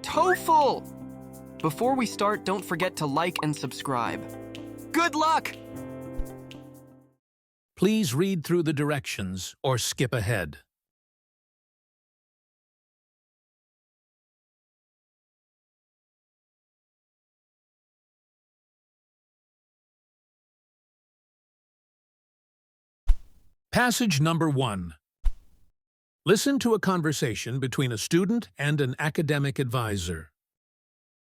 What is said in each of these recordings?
TOEFL! Before we start, don't forget to like and subscribe. Good luck! Please read through the directions or skip ahead. Passage number 1. Listen to a conversation between a student and an academic advisor.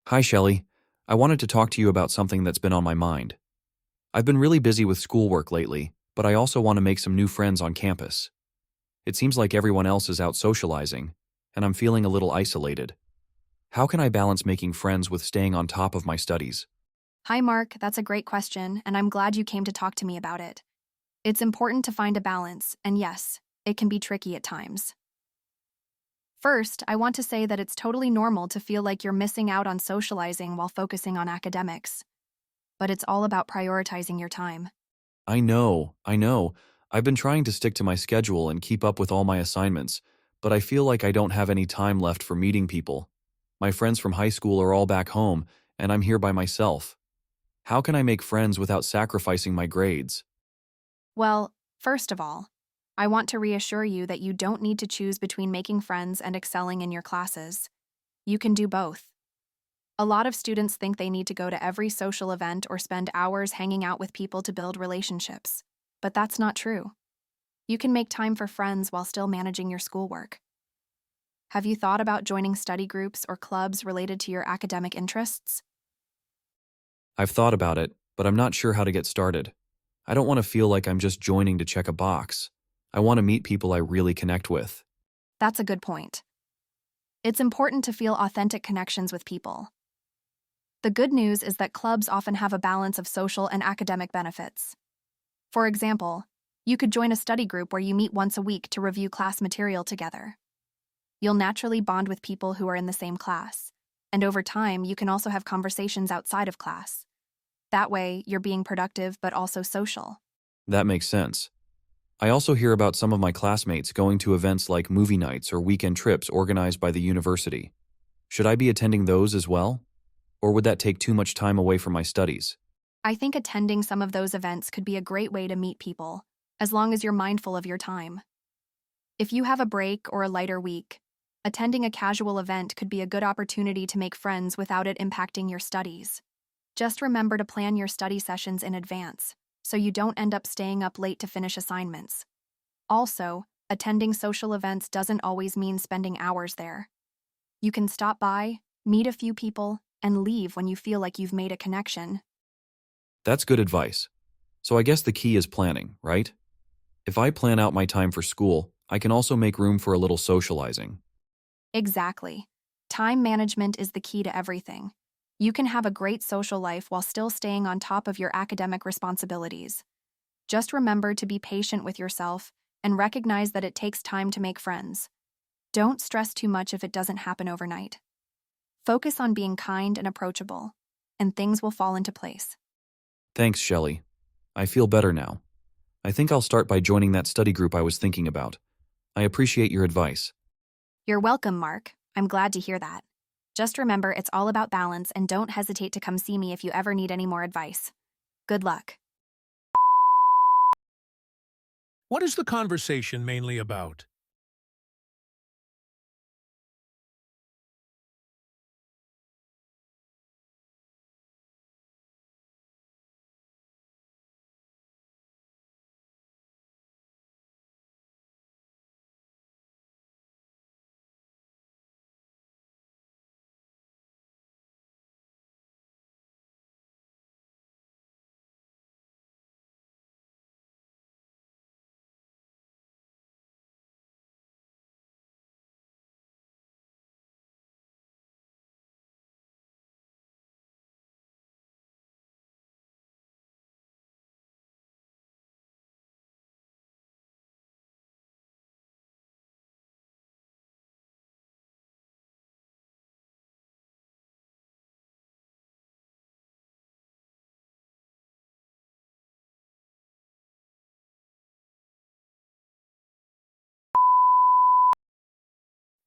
Hi, Shelley. I wanted to talk to you about something that's been on my mind. I've been really busy with schoolwork lately, but I also want to make some new friends on campus. It seems like everyone else is out socializing, and I'm feeling a little isolated. How can I balance making friends with staying on top of my studies? Hi, Mark. That's a great question, and I'm glad you came to talk to me about it. It's important to find a balance, and yes, it can be tricky at times. First, I want to say that it's totally normal to feel like you're missing out on socializing while focusing on academics. But it's all about prioritizing your time. I know. I've been trying to stick to my schedule and keep up with all my assignments, but I feel like I don't have any time left for meeting people. My friends from high school are all back home, and I'm here by myself. How can I make friends without sacrificing my grades? Well, first of all, I want to reassure you that you don't need to choose between making friends and excelling in your classes. You can do both. A lot of students think they need to go to every social event or spend hours hanging out with people to build relationships. But that's not true. You can make time for friends while still managing your schoolwork. Have you thought about joining study groups or clubs related to your academic interests? I've thought about it, but I'm not sure how to get started. I don't want to feel like I'm just joining to check a box. I want to meet people I really connect with. That's a good point. It's important to feel authentic connections with people. The good news is that clubs often have a balance of social and academic benefits. For example, you could join a study group where you meet once a week to review class material together. You'll naturally bond with people who are in the same class, and over time, you can also have conversations outside of class. That way, you're being productive but also social. That makes sense. I also hear about some of my classmates going to events like movie nights or weekend trips organized by the university. Should I be attending those as well? Or would that take too much time away from my studies? I think attending some of those events could be a great way to meet people, as long as you're mindful of your time. If you have a break or a lighter week, attending a casual event could be a good opportunity to make friends without it impacting your studies. Just remember to plan your study sessions in advance, so you don't end up staying up late to finish assignments. Also, attending social events doesn't always mean spending hours there. You can stop by, meet a few people, and leave when you feel like you've made a connection. That's good advice. So I guess the key is planning, right? If I plan out my time for school, I can also make room for a little socializing. Exactly. Time management is the key to everything. You can have a great social life while still staying on top of your academic responsibilities. Just remember to be patient with yourself and recognize that it takes time to make friends. Don't stress too much if it doesn't happen overnight. Focus on being kind and approachable, and things will fall into place. Thanks, Shelley. I feel better now. I think I'll start by joining that study group I was thinking about. I appreciate your advice. You're welcome, Mark. I'm glad to hear that. Just remember, it's all about balance, and don't hesitate to come see me if you ever need any more advice. Good luck. What is the conversation mainly about?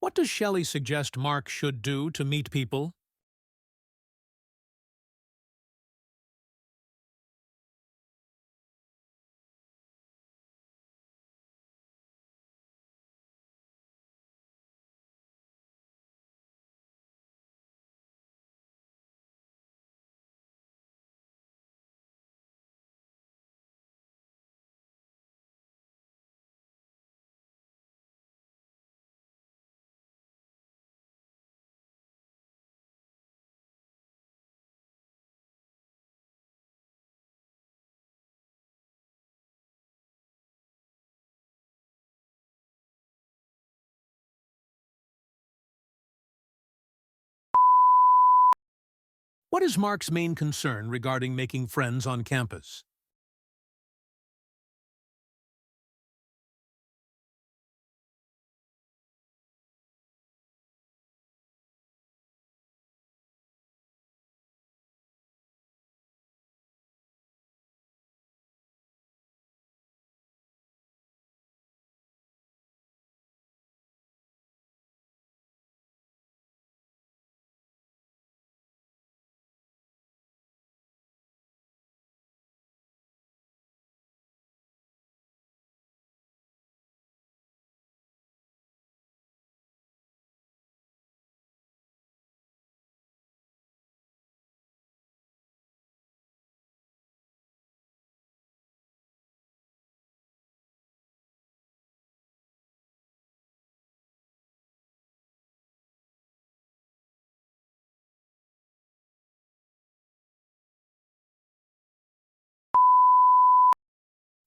What does Shelley suggest Mark should do to meet people? What is Mark's main concern regarding making friends on campus?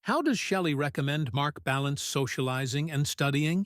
How does Shelley recommend Mark balance socializing and studying?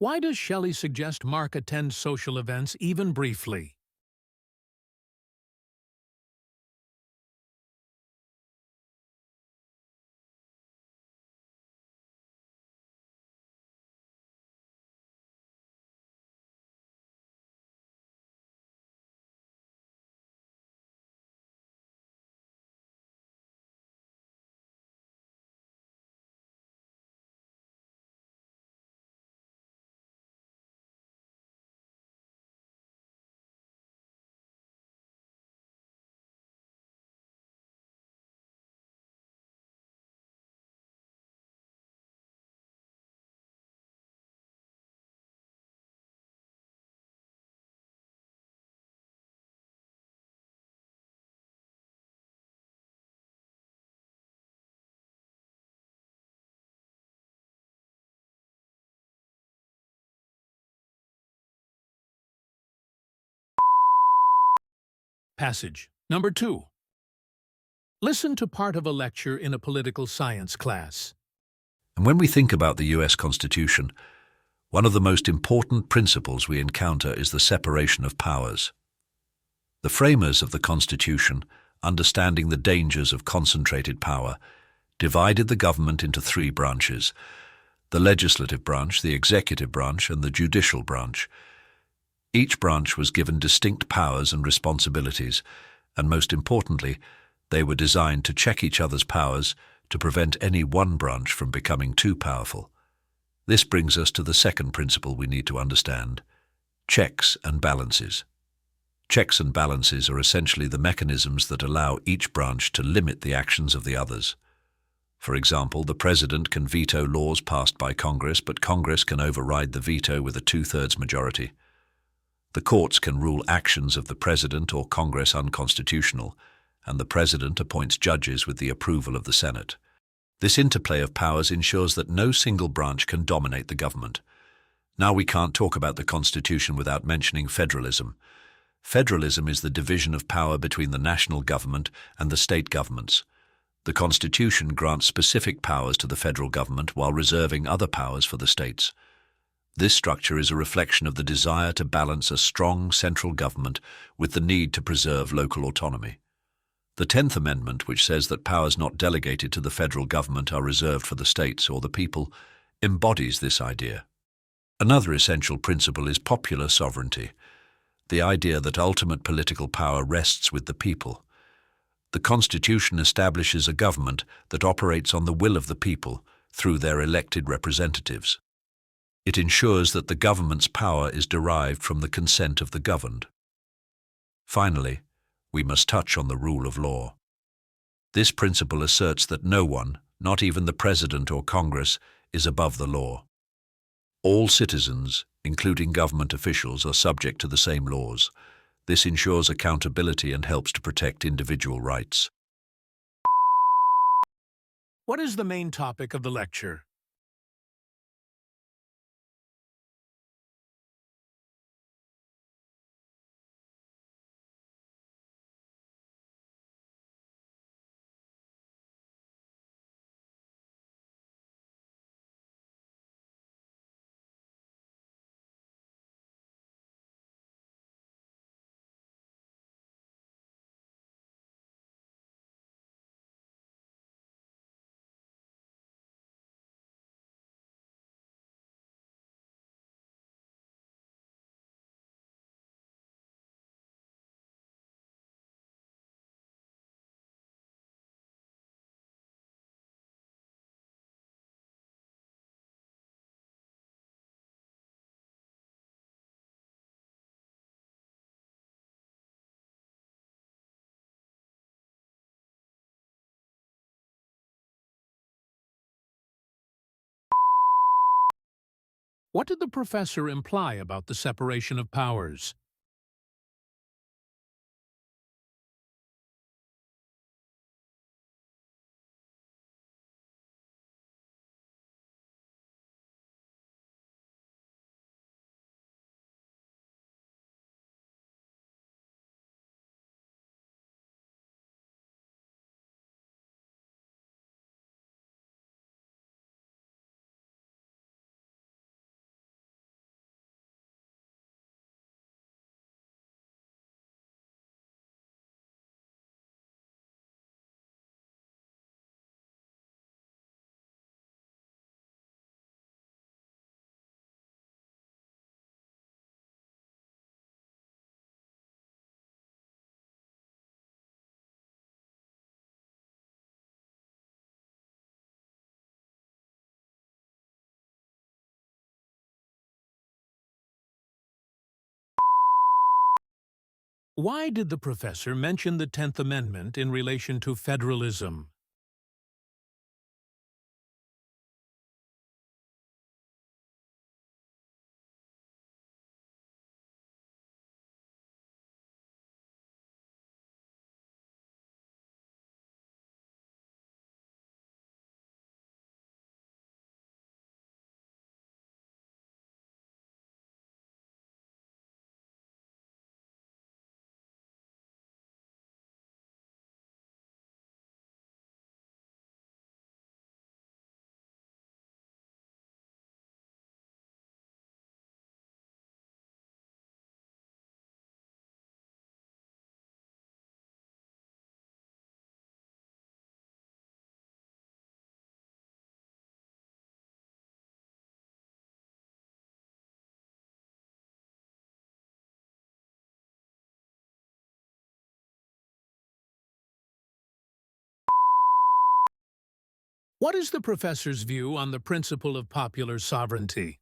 Why does Shelley suggest Mark attend social events even briefly? Passage number 2. Listen to part of a lecture in a political science class. And when we think about the US Constitution, one of the most important principles we encounter is the separation of powers. The framers of the Constitution, understanding the dangers of concentrated power, divided the government into 3 branches: the legislative branch, the executive branch, and the judicial branch. Each branch was given distinct powers and responsibilities, and most importantly, they were designed to check each other's powers to prevent any one branch from becoming too powerful. This brings us to the second principle we need to understand: checks and balances. Checks and balances are essentially the mechanisms that allow each branch to limit the actions of the others. For example, the president can veto laws passed by Congress, but Congress can override the veto with a two-thirds majority. The courts can rule actions of the president or Congress unconstitutional, and the president appoints judges with the approval of the Senate. This interplay of powers ensures that no single branch can dominate the government. Now we can't talk about the Constitution without mentioning federalism. Federalism is the division of power between the national government and the state governments. The Constitution grants specific powers to the federal government while reserving other powers for the states. This structure is a reflection of the desire to balance a strong central government with the need to preserve local autonomy. The 10th Amendment, which says that powers not delegated to the federal government are reserved for the states or the people, embodies this idea. Another essential principle is popular sovereignty, the idea that ultimate political power rests with the people. The Constitution establishes a government that operates on the will of the people through their elected representatives. It ensures that the government's power is derived from the consent of the governed. Finally, we must touch on the rule of law. This principle asserts that no one, not even the President or Congress, is above the law. All citizens, including government officials, are subject to the same laws. This ensures accountability and helps to protect individual rights. What is the main topic of the lecture? What did the professor imply about the separation of powers? Why did the professor mention the 10th Amendment in relation to federalism? What is the professor's view on the principle of popular sovereignty?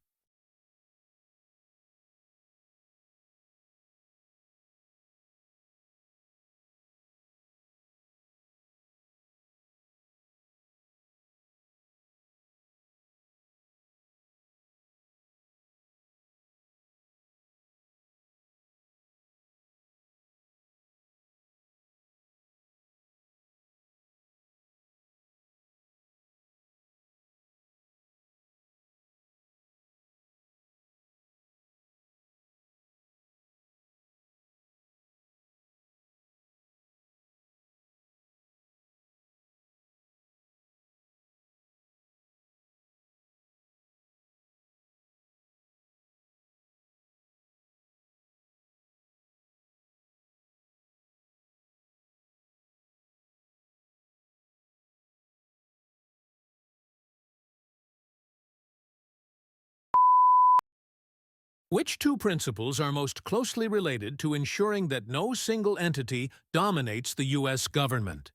Which two principles are most closely related to ensuring that no single entity dominates the U.S. government?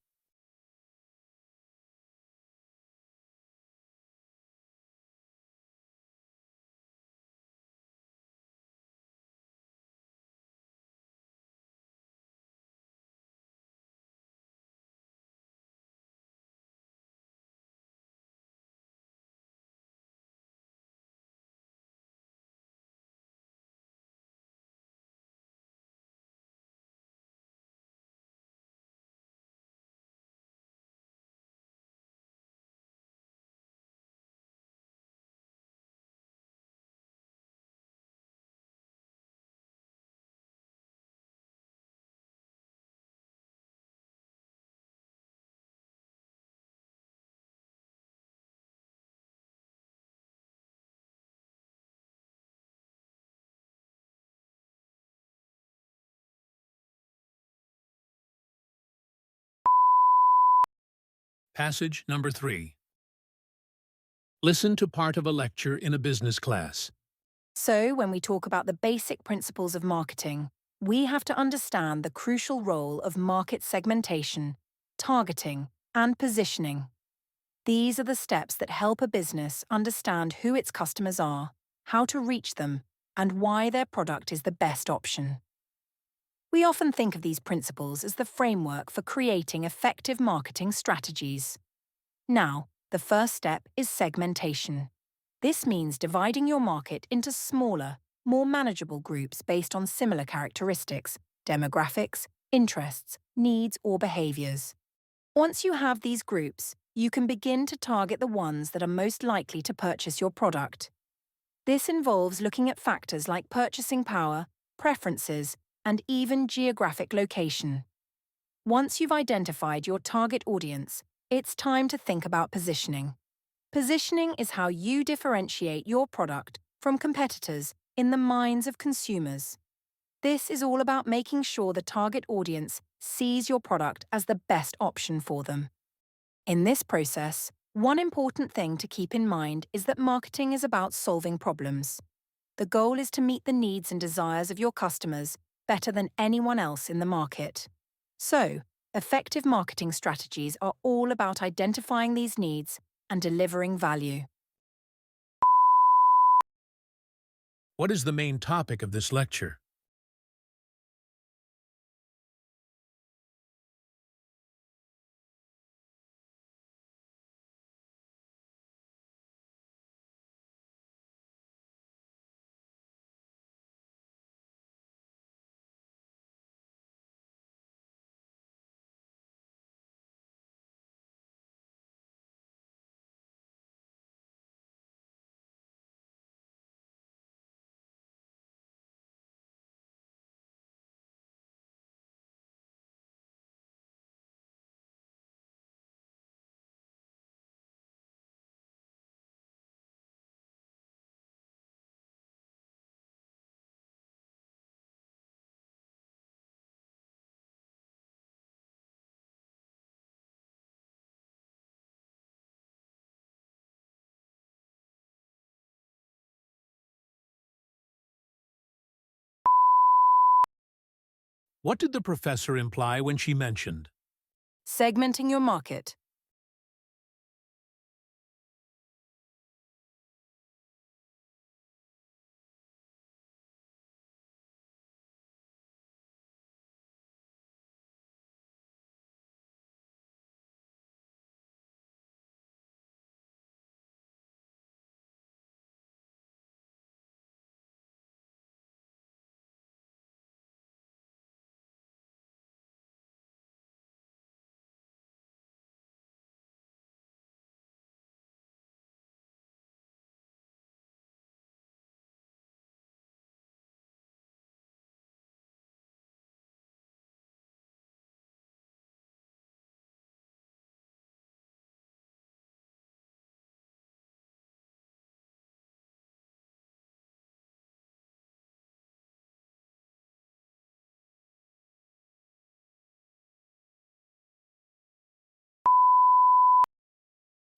Passage number 3. Listen to part of a lecture in a business class. So, when we talk about the basic principles of marketing, we have to understand the crucial role of market segmentation, targeting, and positioning. These are the steps that help a business understand who its customers are, how to reach them, and why their product is the best option. We often think of these principles as the framework for creating effective marketing strategies. Now, the first step is segmentation. This means dividing your market into smaller, more manageable groups based on similar characteristics, demographics, interests, needs, or behaviors. Once you have these groups, you can begin to target the ones that are most likely to purchase your product. This involves looking at factors like purchasing power, preferences, and even geographic location. Once you've identified your target audience, it's time to think about positioning. Positioning is how you differentiate your product from competitors in the minds of consumers. This is all about making sure the target audience sees your product as the best option for them. In this process, one important thing to keep in mind is that marketing is about solving problems. The goal is to meet the needs and desires of your customers better than anyone else in the market. So, effective marketing strategies are all about identifying these needs and delivering value. What is the main topic of this lecture? What did the professor imply when she mentioned Segmenting your market.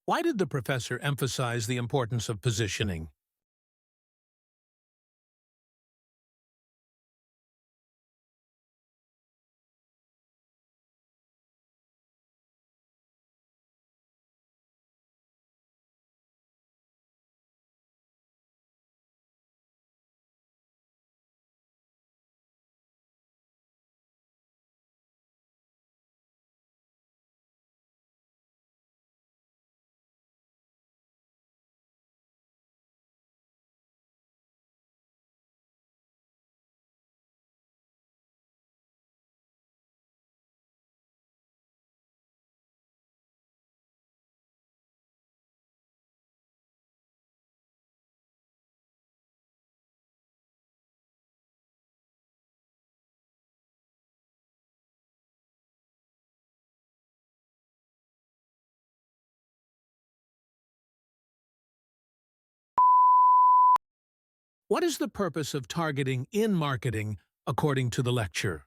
Why did the professor emphasize the importance of positioning? What is the purpose of targeting in marketing according to the lecture?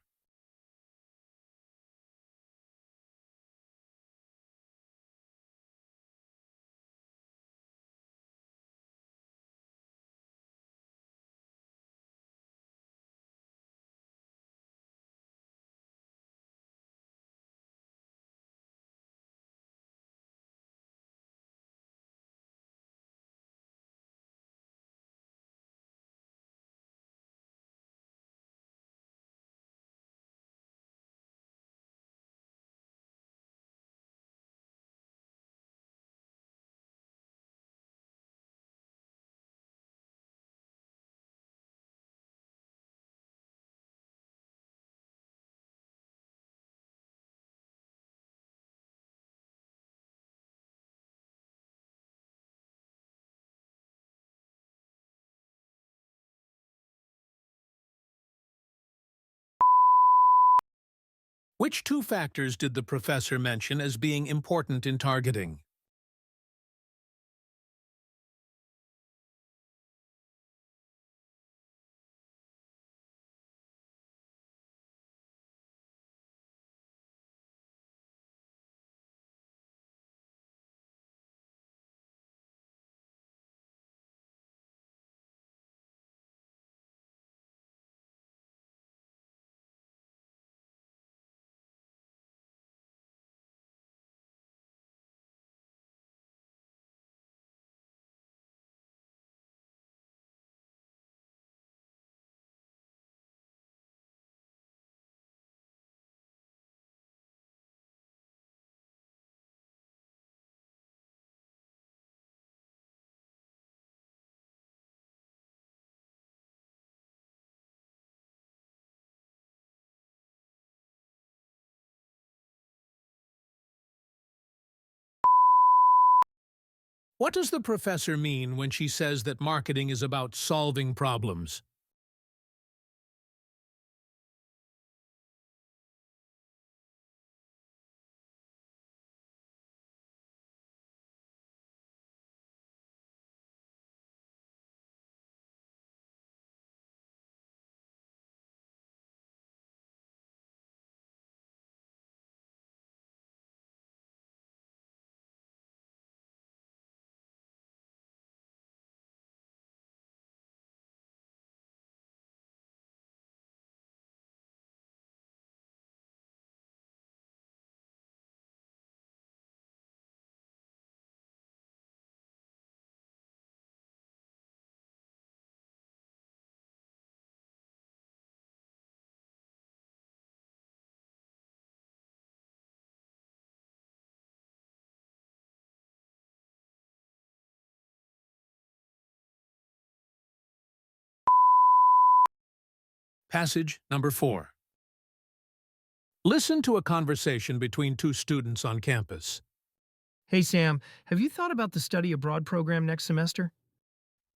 Which two factors did the professor mention as being important in targeting? What does the professor mean when she says that marketing is about solving problems? Passage number 4. Listen to a conversation between two students on campus. Hey Sam, have you thought about the study abroad program next semester?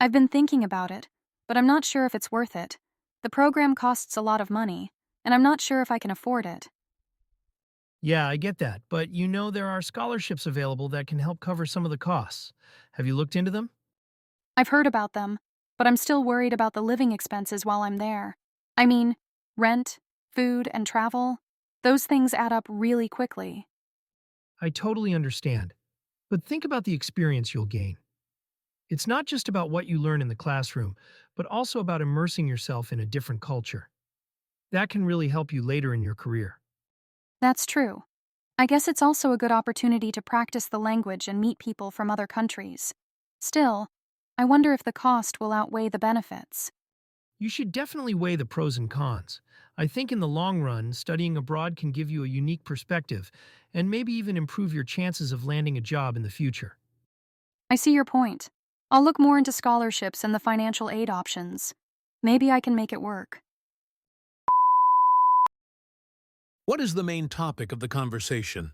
I've been thinking about it, but I'm not sure if it's worth it. The program costs a lot of money, and I'm not sure if I can afford it. Yeah, I get that, but you know there are scholarships available that can help cover some of the costs. Have you looked into them? I've heard about them, but I'm still worried about the living expenses while I'm there. I mean, rent, food, and travel. Those things add up really quickly. I totally understand, but think about the experience you'll gain. It's not just about what you learn in the classroom, but also about immersing yourself in a different culture. That can really help you later in your career. That's true. I guess it's also a good opportunity to practice the language and meet people from other countries. Still, I wonder if the cost will outweigh the benefits. You should definitely weigh the pros and cons. I think in the long run, studying abroad can give you a unique perspective and maybe even improve your chances of landing a job in the future. I see your point. I'll look more into scholarships and the financial aid options. Maybe I can make it work. What is the main topic of the conversation?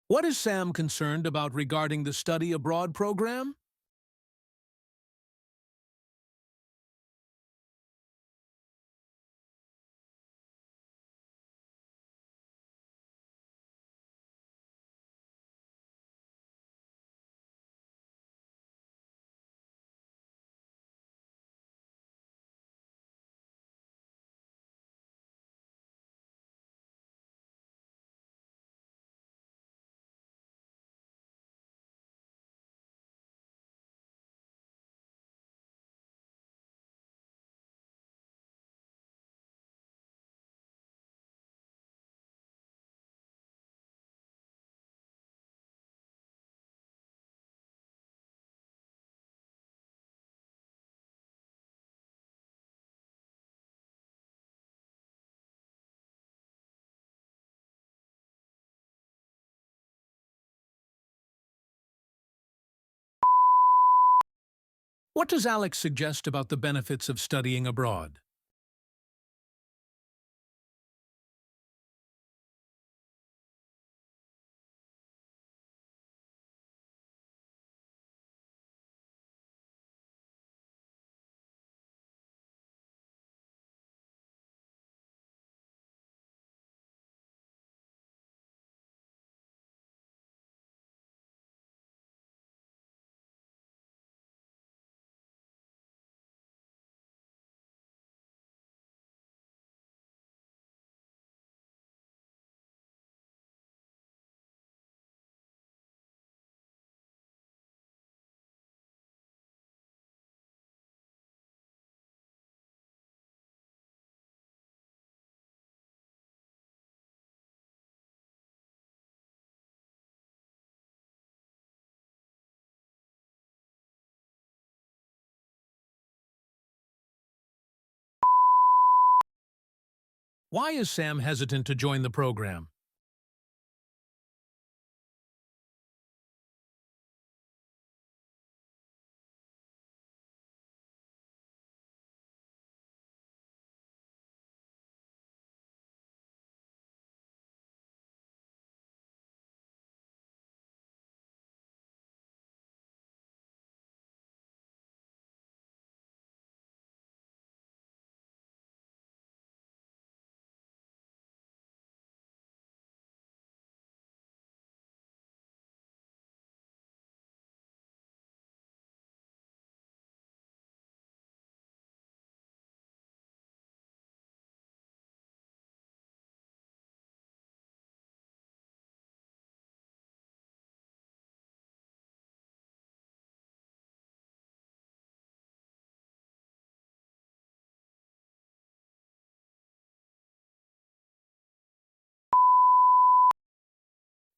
What is Sam concerned about regarding the study abroad program? What does Alex suggest about the benefits of studying abroad? Why is Sam hesitant to join the program?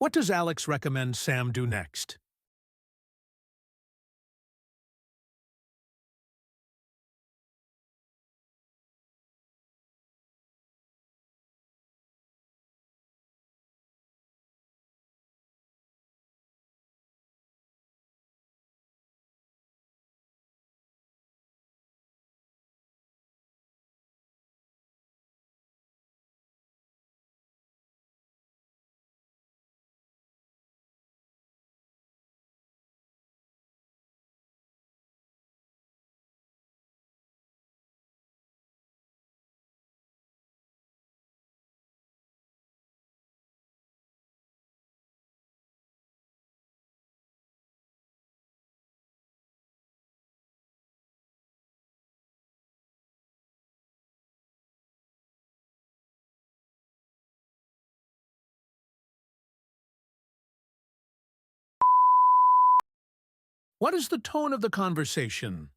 What does Alex recommend Sam do next? What is the tone of the conversation?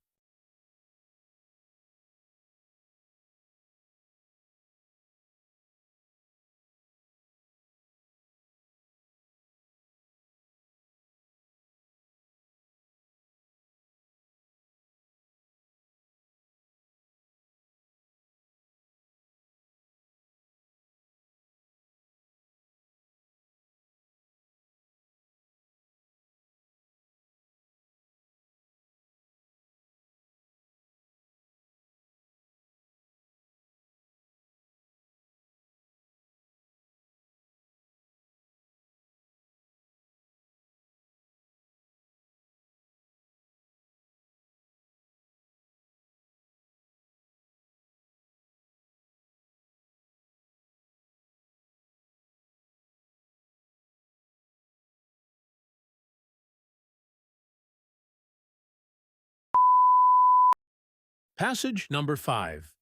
Passage number 5.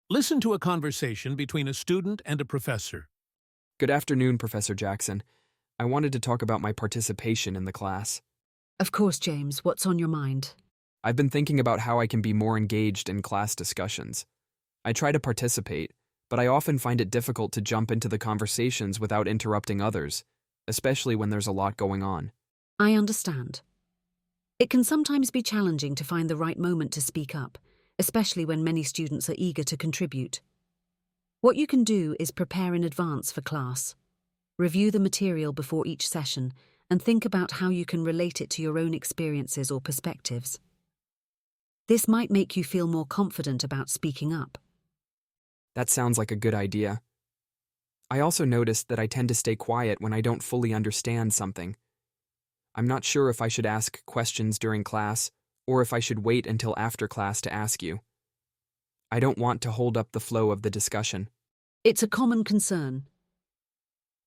Listen to a conversation between a student and a professor. Good afternoon, Professor Jackson. I wanted to talk about my participation in the class. Of course, James. What's on your mind? I've been thinking about how I can be more engaged in class discussions. I try to participate, but I often find it difficult to jump into the conversations without interrupting others, especially when there's a lot going on. I understand. It can sometimes be challenging to find the right moment to speak up, especially when many students are eager to contribute. What you can do is prepare in advance for class. Review the material before each session and think about how you can relate it to your own experiences or perspectives. This might make you feel more confident about speaking up. That sounds like a good idea. I also noticed that I tend to stay quiet when I don't fully understand something. I'm not sure if I should ask questions during class or if I should wait until after class to ask you. I don't want to hold up the flow of the discussion. It's a common concern.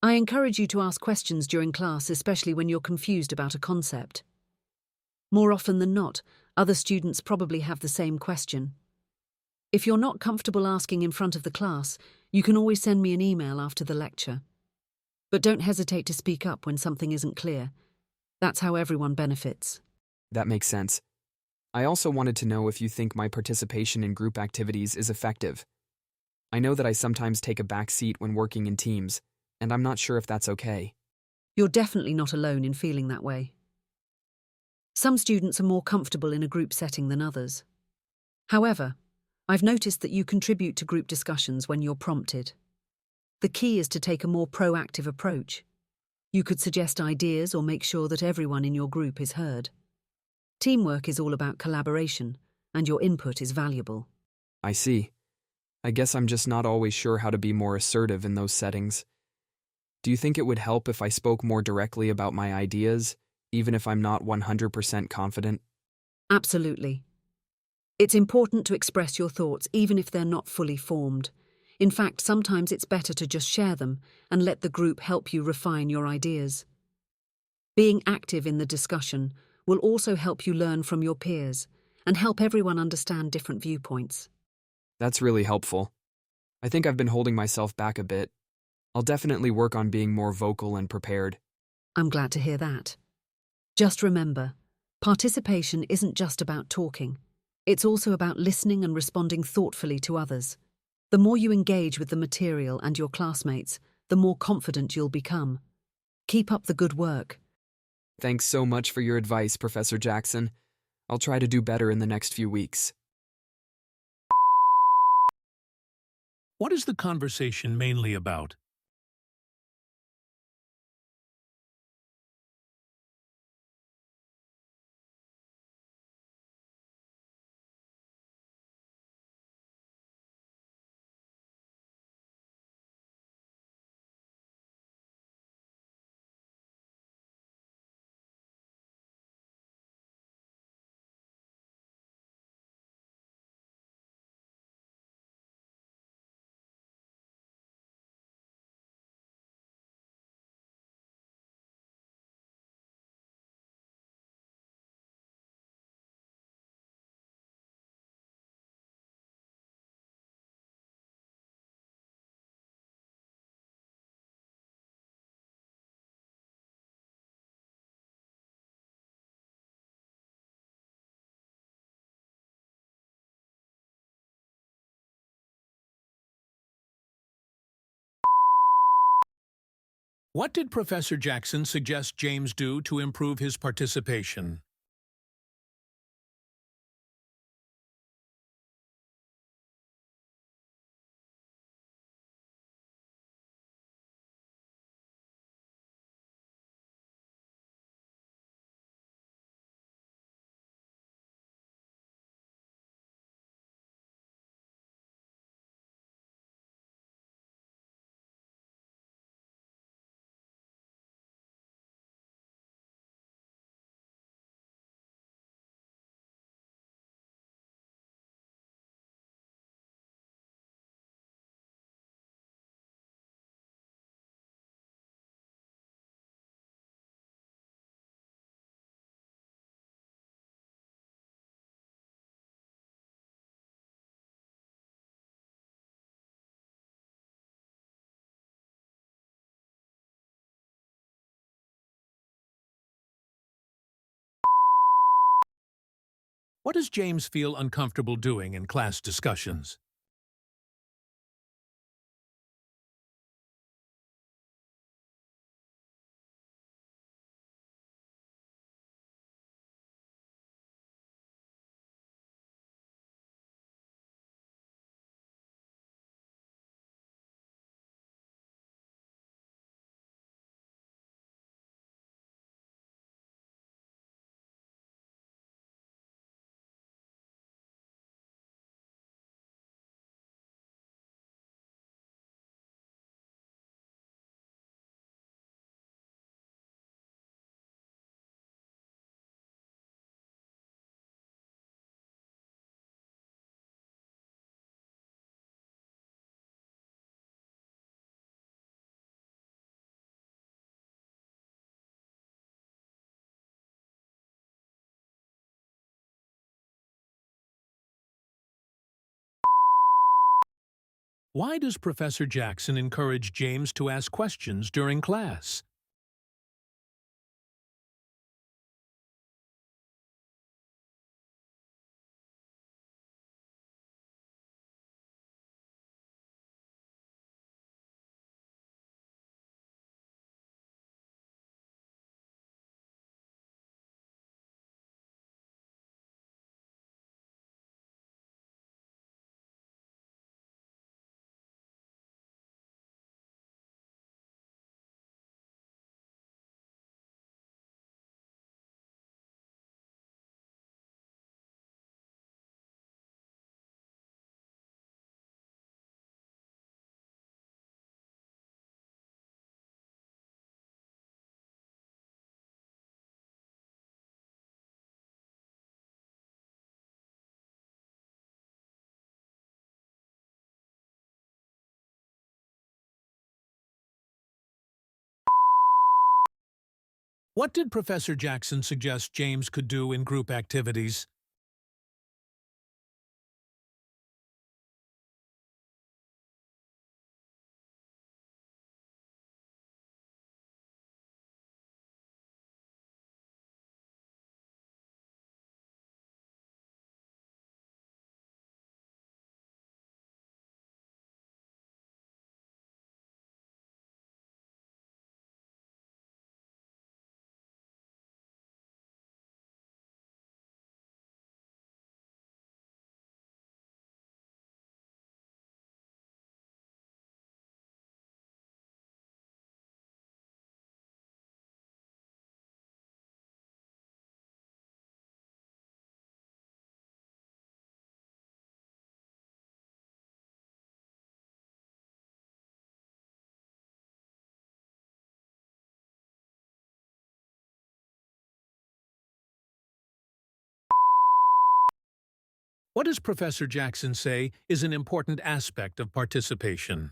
I encourage you to ask questions during class, especially when you're confused about a concept. More often than not, other students probably have the same question. If you're not comfortable asking in front of the class, you can always send me an email after the lecture. But don't hesitate to speak up when something isn't clear. That's how everyone benefits. That makes sense. I also wanted to know if you think my participation in group activities is effective. I know that I sometimes take a back seat when working in teams, and I'm not sure if that's okay. You're definitely not alone in feeling that way. Some students are more comfortable in a group setting than others. However, I've noticed that you contribute to group discussions when you're prompted. The key is to take a more proactive approach. You could suggest ideas or make sure that everyone in your group is heard. Teamwork is all about collaboration, and your input is valuable. I see. I guess I'm just not always sure how to be more assertive in those settings. Do you think it would help if I spoke more directly about my ideas, even if I'm not 100% confident? Absolutely. It's important to express your thoughts even if they're not fully formed. In fact, sometimes it's better to just share them and let the group help you refine your ideas. Being active in the discussion will also help you learn from your peers and help everyone understand different viewpoints. That's really helpful. I think I've been holding myself back a bit. I'll definitely work on being more vocal and prepared. I'm glad to hear that. Just remember, participation isn't just about talking. It's also about listening and responding thoughtfully to others. The more you engage with the material and your classmates, the more confident you'll become. Keep up the good work. Thanks so much for your advice, Professor Jackson. I'll try to do better in the next few weeks. What is the conversation mainly about? What did Professor Jackson suggest James do to improve his participation? What does James feel uncomfortable doing in class discussions? Why does Professor Jackson encourage James to ask questions during class? What did Professor Jackson suggest James could do in group activities? What does Professor Jackson say is an important aspect of participation?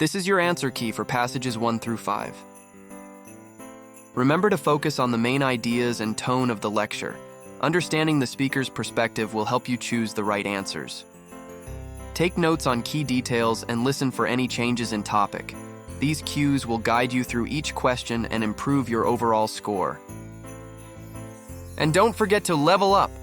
This is your answer key for passages 1 through 5. Remember to focus on the main ideas and tone of the lecture. Understanding the speaker's perspective will help you choose the right answers. Take notes on key details and listen for any changes in topic. These cues will guide you through each question and improve your overall score. And don't forget to level up!